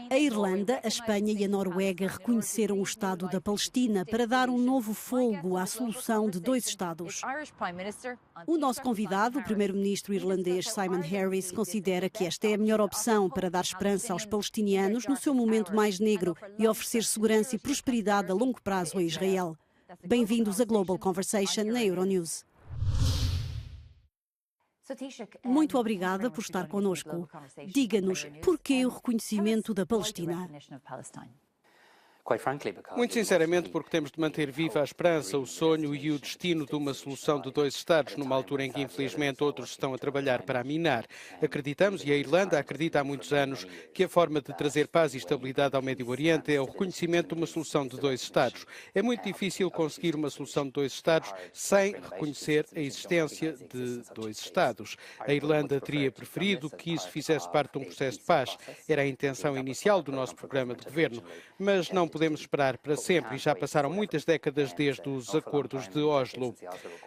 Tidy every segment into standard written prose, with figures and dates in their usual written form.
A Irlanda, a Espanha e a Noruega reconheceram o Estado da Palestina para dar um novo fôlego à solução de dois Estados. O nosso convidado, o primeiro-ministro irlandês Simon Harris, considera que esta é a melhor opção para dar esperança aos palestinianos no seu momento mais negro e oferecer segurança e prosperidade a longo prazo a Israel. Bem-vindos a Global Conversation na Euronews. Muito obrigada por estar connosco. Diga-nos, porquê o reconhecimento da Palestina? Muito sinceramente, porque temos de manter viva a esperança, o sonho e o destino de uma solução de dois Estados, numa altura em que, infelizmente, outros estão a trabalhar para a minar. Acreditamos, e a Irlanda acredita há muitos anos, que a forma de trazer paz e estabilidade ao Médio Oriente é o reconhecimento de uma solução de dois Estados. É muito difícil conseguir uma solução de dois Estados sem reconhecer a existência de dois Estados. A Irlanda teria preferido que isso fizesse parte de um processo de paz. Era a intenção inicial do nosso programa de governo, mas não podemos esperar para sempre e já passaram muitas décadas desde os acordos de Oslo.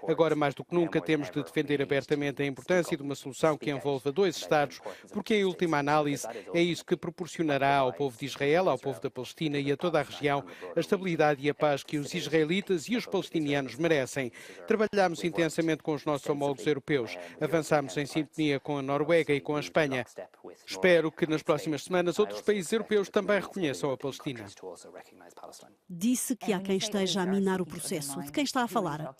Agora, mais do que nunca, temos de defender abertamente a importância de uma solução que envolva dois Estados, porque, em última análise, é isso que proporcionará ao povo de Israel, ao povo da Palestina e a toda a região a estabilidade e a paz que os israelitas e os palestinianos merecem. Trabalhamos intensamente com os nossos homólogos europeus, avançamos em sintonia com a Noruega e com a Espanha. Espero que nas próximas semanas outros países europeus também reconheçam a Palestina. Disse que há quem esteja a minar o processo. De quem está a falar?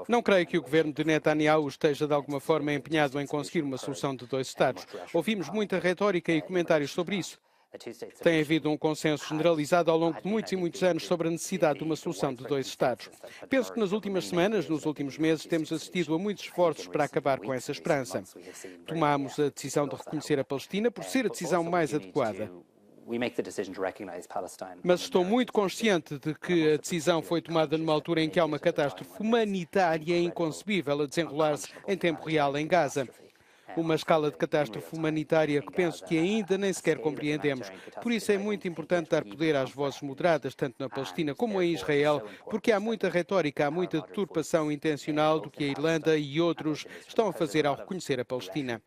Não creio que o governo de Netanyahu esteja de alguma forma empenhado em conseguir uma solução de dois Estados. Ouvimos muita retórica e comentários sobre isso. Tem havido um consenso generalizado ao longo de muitos e muitos anos sobre a necessidade de uma solução de dois Estados. Penso que nas últimas semanas, nos últimos meses, temos assistido a muitos esforços para acabar com essa esperança. Tomámos a decisão de reconhecer a Palestina por ser a decisão mais adequada. Mas estou muito consciente de que a decisão foi tomada numa altura em que há uma catástrofe humanitária inconcebível a desenrolar-se em tempo real em Gaza. Uma escala de catástrofe humanitária que penso que ainda nem sequer compreendemos. Por isso é muito importante dar poder às vozes moderadas, tanto na Palestina como em Israel, porque há muita retórica, há muita deturpação intencional do que a Irlanda e outros estão a fazer ao reconhecer a Palestina.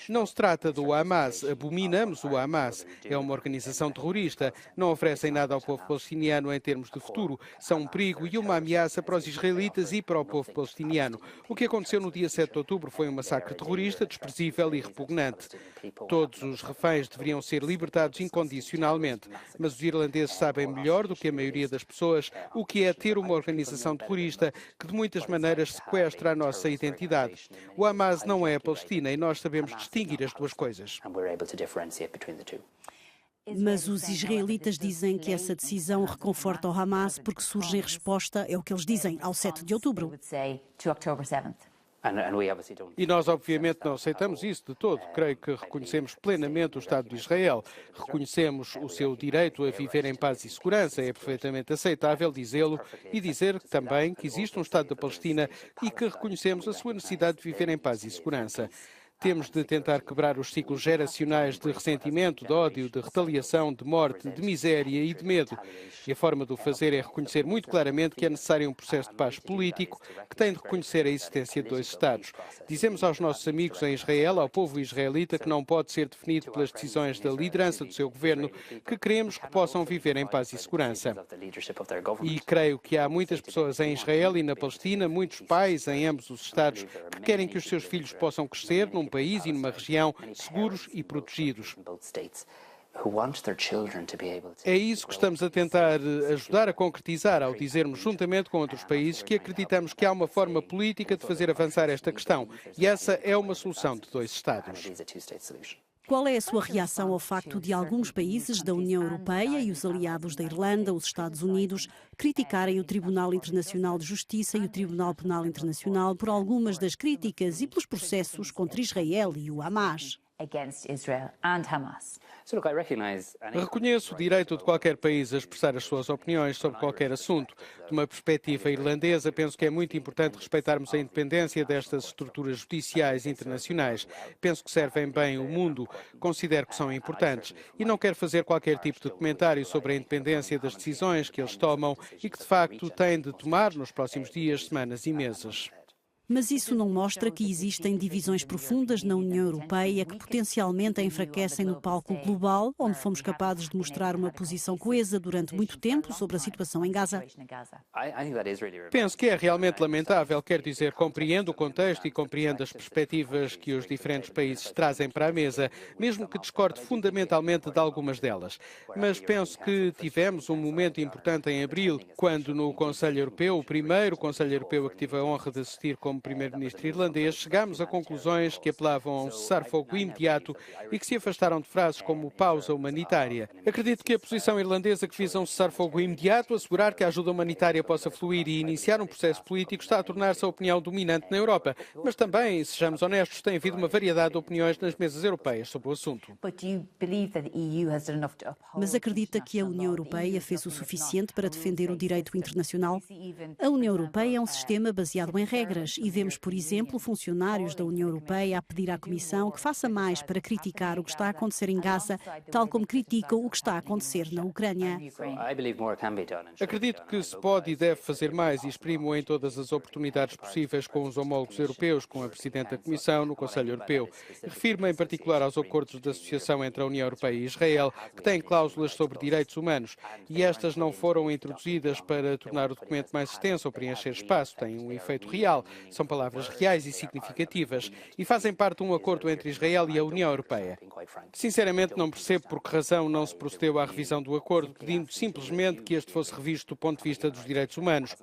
Não se trata do Hamas, abominamos o Hamas. É uma organização terrorista, não oferecem nada ao povo palestiniano em termos de futuro, são um perigo e uma ameaça para os israelitas e para o povo palestiniano. O que aconteceu no dia 7 de outubro foi um massacre terrorista, desprezível e repugnante. Todos os reféns deveriam ser libertados incondicionalmente, mas os irlandeses sabem melhor do que a maioria das pessoas o que é ter uma organização terrorista que de muitas maneiras sequestra a nossa identidade. O Hamas não é a Palestina e nós sabemos distinguir as duas coisas. Mas os israelitas dizem que essa decisão reconforta o Hamas porque surge em resposta, é o que eles dizem, ao 7 de outubro. E nós, obviamente, não aceitamos isso de todo. Creio que reconhecemos plenamente o Estado de Israel. Reconhecemos o seu direito a viver em paz e segurança. É perfeitamente aceitável dizê-lo e dizer também que existe um Estado da Palestina e que reconhecemos a sua necessidade de viver em paz e segurança. Temos de tentar quebrar os ciclos geracionais de ressentimento, de ódio, de retaliação, de morte, de miséria e de medo. E a forma de o fazer é reconhecer muito claramente que é necessário um processo de paz político que tem de reconhecer a existência de dois Estados. Dizemos aos nossos amigos em Israel, ao povo israelita, que não pode ser definido pelas decisões da liderança do seu governo, que queremos que possam viver em paz e segurança. E creio que há muitas pessoas em Israel e na Palestina, muitos pais em ambos os Estados, que querem que os seus filhos possam crescer num país e numa região seguros e protegidos. É isso que estamos a tentar ajudar a concretizar ao dizermos, juntamente com outros países, que acreditamos que há uma forma política de fazer avançar esta questão. E essa é uma solução de dois Estados. Qual é a sua reação ao facto de alguns países da União Europeia e os aliados da Irlanda, os Estados Unidos, criticarem o Tribunal Internacional de Justiça e o Tribunal Penal Internacional por algumas das críticas e pelos processos contra Israel e o Hamas? Reconheço o direito de qualquer país a expressar as suas opiniões sobre qualquer assunto. De uma perspectiva irlandesa, penso que é muito importante respeitarmos a independência destas estruturas judiciais internacionais. Penso que servem bem o mundo, considero que são importantes e não quero fazer qualquer tipo de comentário sobre a independência das decisões que eles tomam e que, de facto, têm de tomar nos próximos dias, semanas e meses. Mas isso não mostra que existem divisões profundas na União Europeia que potencialmente a enfraquecem no palco global, onde fomos capazes de mostrar uma posição coesa durante muito tempo sobre a situação em Gaza. Penso que é realmente lamentável, quer dizer, compreendo o contexto e compreendo as perspectivas que os diferentes países trazem para a mesa, mesmo que discorde fundamentalmente de algumas delas. Mas penso que tivemos um momento importante em abril, quando no Conselho Europeu, o primeiro Conselho Europeu a que tive a honra de assistir como primeiro-ministro irlandês, chegámos a conclusões que apelavam a um cessar-fogo imediato e que se afastaram de frases como pausa humanitária. Acredito que a posição irlandesa que visa um cessar-fogo imediato, assegurar que a ajuda humanitária possa fluir e iniciar um processo político está a tornar-se a opinião dominante na Europa. Mas também, sejamos honestos, tem havido uma variedade de opiniões nas mesas europeias sobre o assunto. Mas acredita que a União Europeia fez o suficiente para defender o direito internacional? A União Europeia é um sistema baseado em regras e vemos, por exemplo, funcionários da União Europeia a pedir à Comissão que faça mais para criticar o que está a acontecer em Gaza, tal como criticam o que está a acontecer na Ucrânia. Acredito que se pode e deve fazer mais e exprimo em todas as oportunidades possíveis com os homólogos europeus, com a Presidente da Comissão, no Conselho Europeu. Refiro-me em particular aos acordos de associação entre a União Europeia e Israel, que têm cláusulas sobre direitos humanos, e estas não foram introduzidas para tornar o documento mais extenso ou preencher espaço, têm um efeito real, são palavras reais e significativas, e fazem parte de um acordo entre Israel e a União Europeia. Sinceramente, não percebo por que razão não se procedeu à revisão do acordo, pedindo simplesmente que este fosse revisto do ponto de vista dos direitos humanos.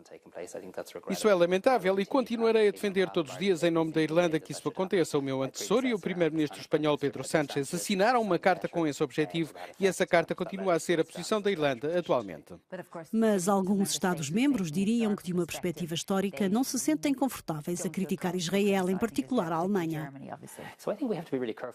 Isso é lamentável e continuarei a defender todos os dias, em nome da Irlanda, que isso aconteça. O meu antecessor e o primeiro-ministro espanhol Pedro Sánchez assinaram uma carta com esse objetivo e essa carta continua a ser a posição da Irlanda atualmente. Mas alguns Estados-membros diriam que, de uma perspectiva histórica, não se sentem confortáveis a criticar Israel, em particular a Alemanha.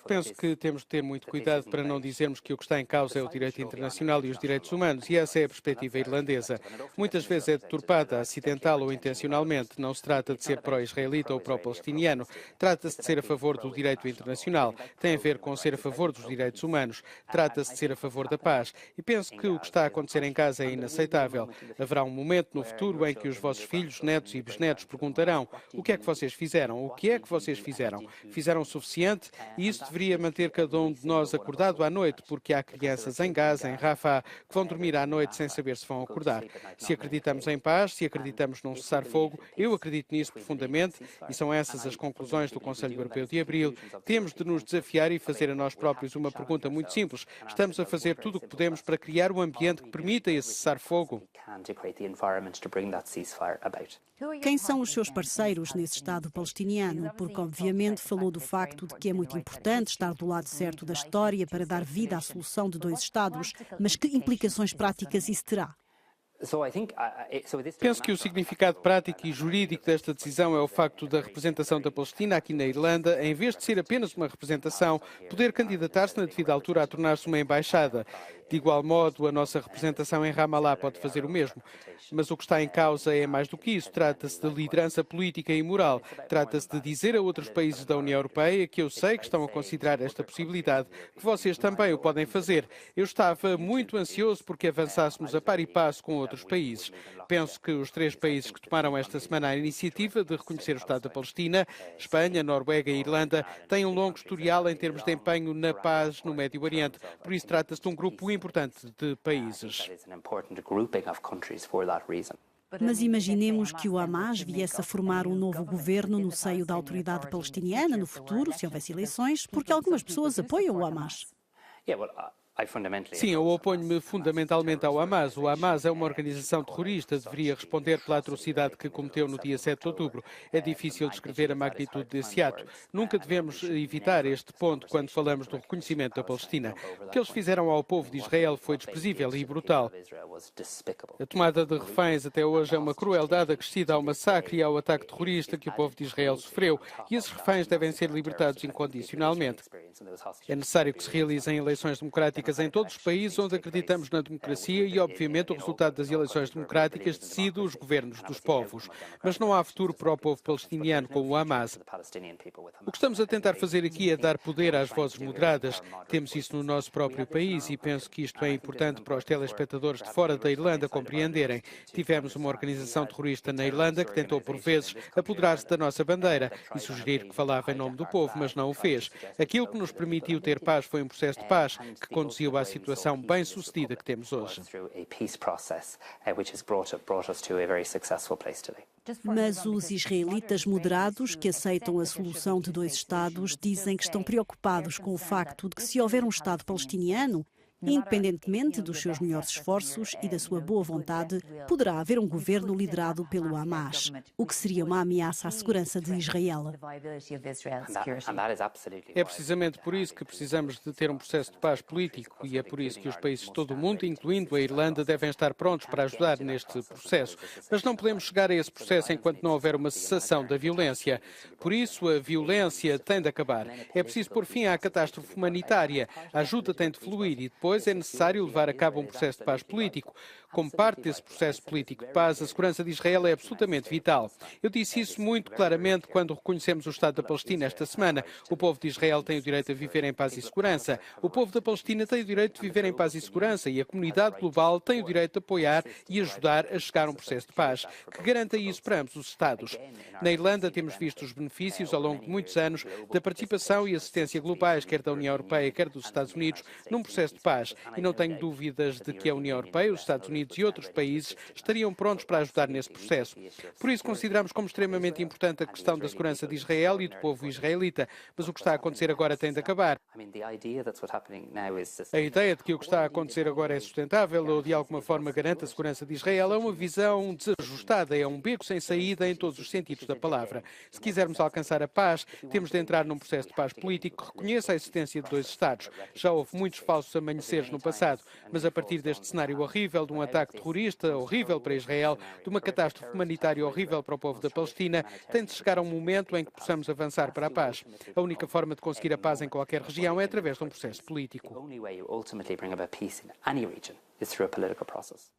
Penso que temos de ter muito cuidado para não dizermos que o que está em causa é o direito internacional e os direitos humanos, e essa é a perspectiva irlandesa. Muitas vezes é deturpada, acidental ou intencionalmente. Não se trata de ser pró-israelita ou pró-palestiniano. Trata-se de ser a favor do direito internacional. Tem a ver com ser a favor dos direitos humanos. Trata-se de ser a favor da paz. E penso que o que está a acontecer em Gaza é inaceitável. Haverá um momento no futuro em que os vossos filhos, netos e bisnetos perguntarão: o que é que vocês fizeram? O que é que vocês fizeram? Fizeram o suficiente? E isso deveria manter cada um de nós acordado à noite, porque há crianças em Gaza, em Rafah, que vão dormir à noite sem saber se vão acordar. Se acreditamos em paz, se acreditamos num cessar-fogo, eu acredito nisso profundamente, e são essas as conclusões do Conselho Europeu de Abril. Temos de nos desafiar e fazer a nós próprios uma pergunta muito simples. Estamos a fazer tudo o que podemos para criar um ambiente que permita esse cessar-fogo? Quem são os seus parceiros nesse Estado palestiniano? Porque, obviamente, falou do facto de que é muito importante estar do lado certo da história para dar vida à solução de dois Estados, mas que implicações práticas isso terá? Penso que o significado prático e jurídico desta decisão é o facto da representação da Palestina aqui na Irlanda, em vez de ser apenas uma representação, poder candidatar-se na devida altura a tornar-se uma embaixada. De igual modo, a nossa representação em Ramallah pode fazer o mesmo. Mas o que está em causa é mais do que isso. Trata-se de liderança política e moral. Trata-se de dizer a outros países da União Europeia, que eu sei que estão a considerar esta possibilidade, que vocês também o podem fazer. Eu estava muito ansioso porque avançássemos a par e passo com outros países. Penso que os 3 países que tomaram esta semana a iniciativa de reconhecer o Estado da Palestina, Espanha, Noruega e Irlanda, têm um longo historial em termos de empenho na paz no Médio Oriente. Por isso trata-se de um grupo importante de países. Mas imaginemos que o Hamas viesse a formar um novo governo no seio da autoridade palestiniana no futuro, se houvesse eleições, porque algumas pessoas apoiam o Hamas. Sim, eu oponho-me fundamentalmente ao Hamas. O Hamas é uma organização terrorista, deveria responder pela atrocidade que cometeu no dia 7 de outubro. É difícil descrever a magnitude desse ato. Nunca devemos evitar este ponto quando falamos do reconhecimento da Palestina. O que eles fizeram ao povo de Israel foi desprezível e brutal. A tomada de reféns até hoje é uma crueldade acrescida ao massacre e ao ataque terrorista que o povo de Israel sofreu, e esses reféns devem ser libertados incondicionalmente. É necessário que se realizem eleições democráticas democráticas em todos os países onde acreditamos na democracia e, obviamente, o resultado das eleições democráticas decide os governos dos povos. Mas não há futuro para o povo palestiniano com o Hamas. O que estamos a tentar fazer aqui é dar poder às vozes moderadas. Temos isso no nosso próprio país e penso que isto é importante para os telespectadores de fora da Irlanda compreenderem. Tivemos uma organização terrorista na Irlanda que tentou, por vezes, apoderar-se da nossa bandeira e sugerir que falava em nome do povo, mas não o fez. Aquilo que nos permitiu ter paz foi um processo de paz que conduziu à situação bem-sucedida que temos hoje. Mas os israelitas moderados, que aceitam a solução de dois Estados, dizem que estão preocupados com o facto de que, se houver um Estado palestiniano, independentemente dos seus melhores esforços e da sua boa vontade, poderá haver um governo liderado pelo Hamas, o que seria uma ameaça à segurança de Israel. É precisamente por isso que precisamos de ter um processo de paz político e é por isso que os países de todo o mundo, incluindo a Irlanda, devem estar prontos para ajudar neste processo. Mas não podemos chegar a esse processo enquanto não houver uma cessação da violência. Por isso, a violência tem de acabar. É preciso pôr fim à catástrofe humanitária. A ajuda tem de fluir e depois é necessário levar a cabo um processo de paz político. Como parte desse processo político de paz, a segurança de Israel é absolutamente vital. Eu disse isso muito claramente quando reconhecemos o Estado da Palestina esta semana. O povo de Israel tem o direito a viver em paz e segurança. O povo da Palestina tem o direito de viver em paz e segurança e a comunidade global tem o direito de apoiar e ajudar a chegar a um processo de paz que garanta isso para ambos os Estados. Na Irlanda temos visto os benefícios ao longo de muitos anos da participação e assistência globais, quer da União Europeia, quer dos Estados Unidos, num processo de paz. E não tenho dúvidas de que a União Europeia, os Estados Unidos e outros países estariam prontos para ajudar nesse processo. Por isso consideramos como extremamente importante a questão da segurança de Israel e do povo israelita. Mas o que está a acontecer agora tem de acabar. A ideia de que o que está a acontecer agora é sustentável ou de alguma forma garante a segurança de Israel é uma visão desajustada, é um beco sem saída em todos os sentidos da palavra. Se quisermos alcançar a paz, temos de entrar num processo de paz político que reconheça a existência de dois Estados. Já houve muitos falsos amanheceres no passado, mas a partir deste cenário horrível, de um ataque terrorista horrível para Israel, de uma catástrofe humanitária horrível para o povo da Palestina, tem de chegar a um momento em que possamos avançar para a paz. A única forma de conseguir a paz em qualquer região é através de um processo político.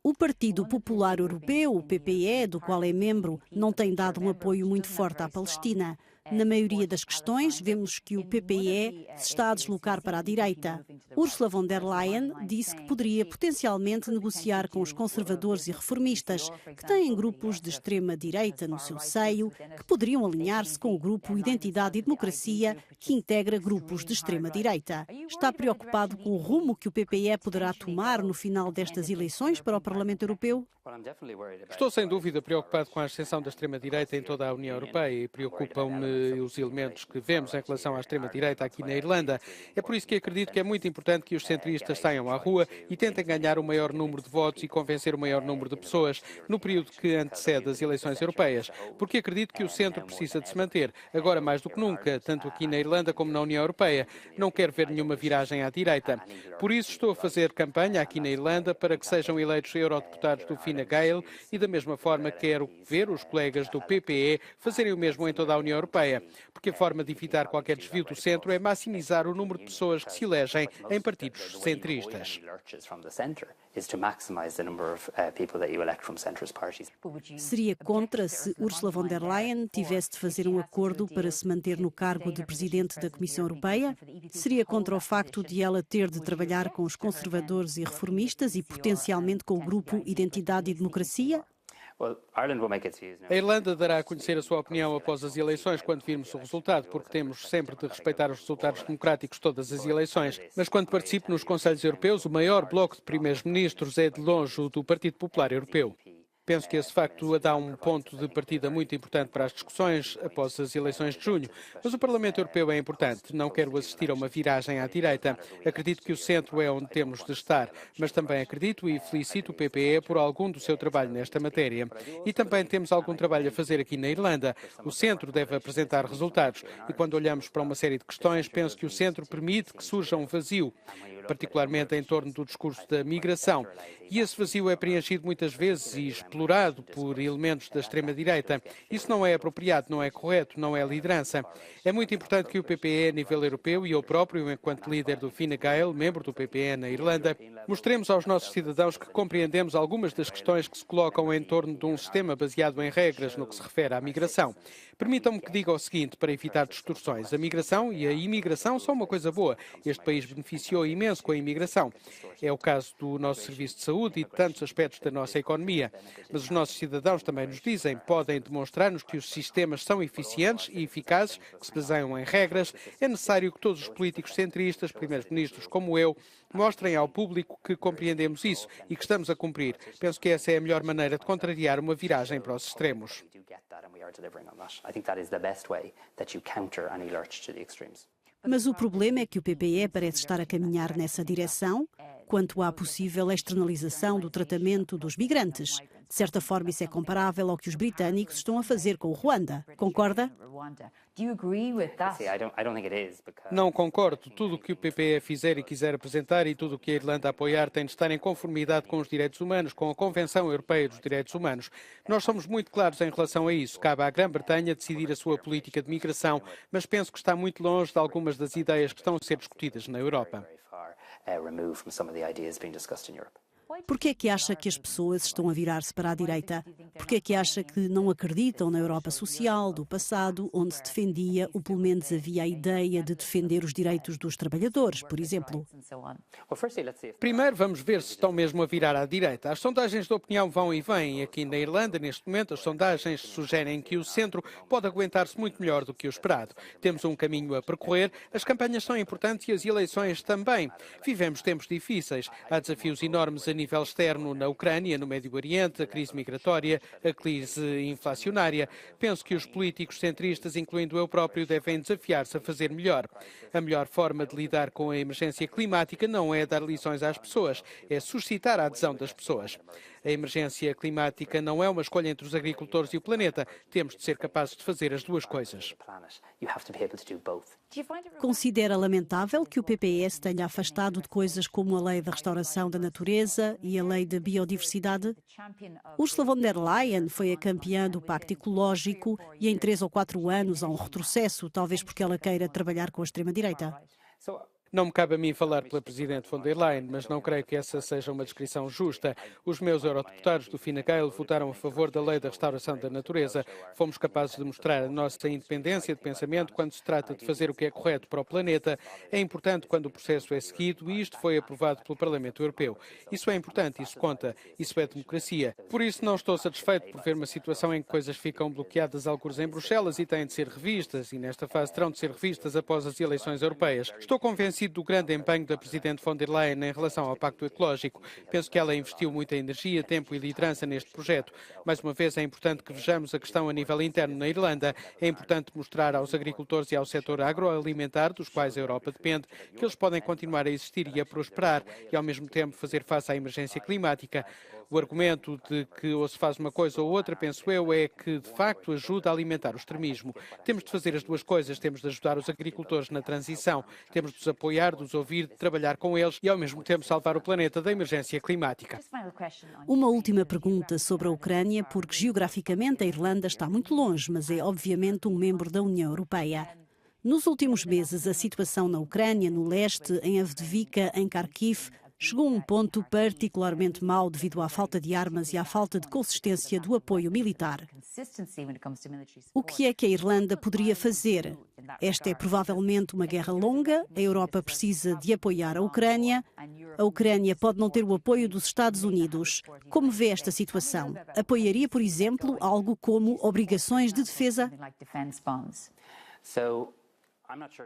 O Partido Popular Europeu, o PPE, do qual é membro, não tem dado um apoio muito forte à Palestina. Na maioria das questões, vemos que o PPE se está a deslocar para a direita. Ursula von der Leyen disse que poderia potencialmente negociar com os conservadores e reformistas, que têm grupos de extrema-direita no seu seio, que poderiam alinhar-se com o grupo Identidade e Democracia, que integra grupos de extrema-direita. Está preocupado com o rumo que o PPE poderá tomar no final destas eleições para o Parlamento Europeu? Estou sem dúvida preocupado com a ascensão da extrema-direita em toda a União Europeia e preocupam-me os elementos que vemos em relação à extrema-direita aqui na Irlanda. É por isso que acredito que é muito importante que os centristas saiam à rua e tentem ganhar o maior número de votos e convencer o maior número de pessoas no período que antecede as eleições europeias, porque acredito que o centro precisa de se manter, agora mais do que nunca, tanto aqui na Irlanda como na União Europeia. Não quero ver nenhuma viragem à direita. Por isso estou a fazer campanha aqui na Irlanda para que sejam eleitos eurodeputados do Fine Gael e da mesma forma quero ver os colegas do PPE fazerem o mesmo em toda a União Europeia, porque a forma de evitar qualquer desvio do centro é maximizar o número de pessoas que se elegem em partidos centristas. Seria contra se Ursula von der Leyen tivesse de fazer um acordo para se manter no cargo de presidente da Comissão Europeia? Seria contra o facto de ela ter de trabalhar com os conservadores e reformistas e potencialmente com o grupo Identidade e Democracia? A Irlanda dará a conhecer a sua opinião após as eleições, quando virmos o resultado, porque temos sempre de respeitar os resultados democráticos de todas as eleições. Mas quando participo nos Conselhos Europeus, o maior bloco de primeiros-ministros é de longe o do Partido Popular Europeu. Penso que esse facto dá um ponto de partida muito importante para as discussões após as eleições de junho. Mas o Parlamento Europeu é importante. Não quero assistir a uma viragem à direita. Acredito que o centro é onde temos de estar. Mas também acredito e felicito o PPE por algum do seu trabalho nesta matéria. E também temos algum trabalho a fazer aqui na Irlanda. O centro deve apresentar resultados. E quando olhamos para uma série de questões, penso que o centro permite que surja um vazio, particularmente em torno do discurso da migração. E esse vazio é preenchido muitas vezes e explorado por elementos da extrema-direita. Isso não é apropriado, não é correto, não é liderança. É muito importante que o PPE, a nível europeu, e eu próprio, enquanto líder do Fine Gael, membro do PPE na Irlanda, mostremos aos nossos cidadãos que compreendemos algumas das questões que se colocam em torno de um sistema baseado em regras no que se refere à migração. Permitam-me que diga o seguinte, para evitar distorções. A migração e a imigração são uma coisa boa. Este país beneficiou imenso com a imigração. É o caso do nosso serviço de saúde e de tantos aspectos da nossa economia. Mas os nossos cidadãos também nos dizem, podem demonstrar-nos que os sistemas são eficientes e eficazes, que se baseiam em regras. É necessário que todos os políticos centristas, primeiros-ministros como eu, mostrem ao público que compreendemos isso e que estamos a cumprir. Penso que essa é a melhor maneira de contrariar uma viragem para os extremos. Mas o problema é que o PPE parece estar a caminhar nessa direção quanto à possível externalização do tratamento dos migrantes. De certa forma, isso é comparável ao que os britânicos estão a fazer com o Ruanda. Concorda? Não concordo. Tudo o que o PPE fizer e quiser apresentar e tudo o que a Irlanda apoiar tem de estar em conformidade com os direitos humanos, com a Convenção Europeia dos Direitos Humanos. Nós somos muito claros em relação a isso. Cabe à Grã-Bretanha decidir a sua política de migração, mas penso que está muito longe de algumas das ideias que estão a ser discutidas na Europa. Por que é que acha que as pessoas estão a virar-se para a direita? Por que é que acha que não acreditam na Europa social do passado, onde se defendia, ou pelo menos havia a ideia de defender os direitos dos trabalhadores, por exemplo? Primeiro, vamos ver se estão mesmo a virar à direita. As sondagens de opinião vão e vêm. Aqui na Irlanda, neste momento, as sondagens sugerem que o centro pode aguentar-se muito melhor do que o esperado. Temos um caminho a percorrer, as campanhas são importantes e as eleições também. Vivemos tempos difíceis. Há desafios enormes a nível externo na Ucrânia, no Médio Oriente, a crise migratória, a crise inflacionária. Penso que os políticos centristas, incluindo eu próprio, devem desafiar-se a fazer melhor. A melhor forma de lidar com a emergência climática não é dar lições às pessoas, é suscitar a adesão das pessoas. A emergência climática não é uma escolha entre os agricultores e o planeta. Temos de ser capazes de fazer as duas coisas. Considera lamentável que o PPS tenha afastado de coisas como a Lei da Restauração da Natureza e a Lei da Biodiversidade? Ursula von der Leyen foi a campeã do Pacto Ecológico e em 3 ou 4 anos há um retrocesso, talvez porque ela queira trabalhar com a extrema-direita. Não me cabe a mim falar pela Presidente von der Leyen, mas não creio que essa seja uma descrição justa. Os meus eurodeputados do Fine Gael votaram a favor da Lei da Restauração da Natureza. Fomos capazes de mostrar a nossa independência de pensamento quando se trata de fazer o que é correto para o planeta. É importante quando o processo é seguido e isto foi aprovado pelo Parlamento Europeu. Isso é importante, isso conta, isso é democracia. Por isso não estou satisfeito por ver uma situação em que coisas ficam bloqueadas algures em Bruxelas e têm de ser revistas, e nesta fase terão de ser revistas após as eleições europeias. Estou convencido do grande empenho da Presidente von der Leyen em relação ao Pacto Ecológico. Penso que ela investiu muita energia, tempo e liderança neste projeto. Mais uma vez, é importante que vejamos a questão a nível interno na Irlanda. É importante mostrar aos agricultores e ao setor agroalimentar, dos quais a Europa depende, que eles podem continuar a existir e a prosperar e, ao mesmo tempo, fazer face à emergência climática. O argumento de que ou se faz uma coisa ou outra, penso eu, é que, de facto, ajuda a alimentar o extremismo. Temos de fazer as duas coisas. Temos de ajudar os agricultores na transição. Temos de os apoiar, de os ouvir, de trabalhar com eles e, ao mesmo tempo, salvar o planeta da emergência climática. Uma última pergunta sobre a Ucrânia, porque geograficamente a Irlanda está muito longe, mas é obviamente um membro da União Europeia. Nos últimos meses, a situação na Ucrânia, no leste, em Avdiivka, em Kharkiv, chegou a um ponto particularmente mau devido à falta de armas e à falta de consistência do apoio militar. O que é que a Irlanda poderia fazer? Esta é provavelmente uma guerra longa, a Europa precisa de apoiar a Ucrânia pode não ter o apoio dos Estados Unidos. Como vê esta situação? Apoiaria, por exemplo, algo como obrigações de defesa?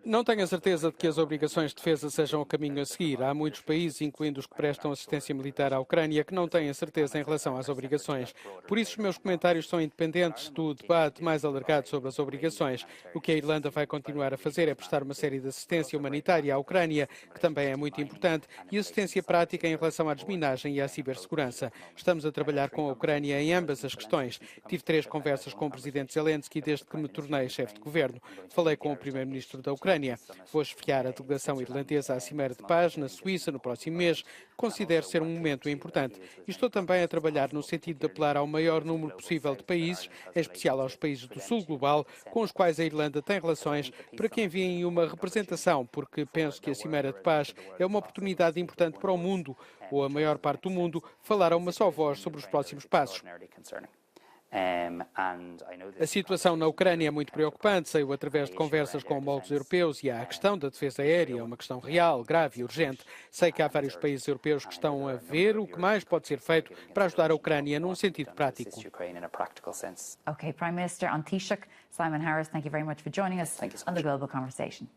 Não tenho a certeza de que as obrigações de defesa sejam o caminho a seguir. Há muitos países, incluindo os que prestam assistência militar à Ucrânia, que não têm a certeza em relação às obrigações. Por isso, os meus comentários são independentes do debate mais alargado sobre as obrigações. O que a Irlanda vai continuar a fazer é prestar uma série de assistência humanitária à Ucrânia, que também é muito importante, e assistência prática em relação à desminagem e à cibersegurança. Estamos a trabalhar com a Ucrânia em ambas as questões. Tive 3 conversas com o Presidente Zelensky desde que me tornei chefe de governo. Falei com o Primeiro-Ministro primeiro-ministro da Ucrânia. Vou chefiar a delegação irlandesa à Cimeira de Paz, na Suíça, no próximo mês. Considero ser um momento importante. E estou também a trabalhar no sentido de apelar ao maior número possível de países, em especial aos países do Sul Global, com os quais a Irlanda tem relações, para que enviem uma representação, porque penso que a Cimeira de Paz é uma oportunidade importante para o mundo, ou a maior parte do mundo, falar a uma só voz sobre os próximos passos. A situação na Ucrânia é muito preocupante, saiu através de conversas com homólogos europeus e há a questão da defesa aérea, uma questão real, grave e urgente. Sei que há vários países europeus que estão a ver o que mais pode ser feito para ajudar a Ucrânia num sentido prático. Okay, Prime Minister on Taoiseach, Simon Harris, thank you very much for joining us on the Global Conversation.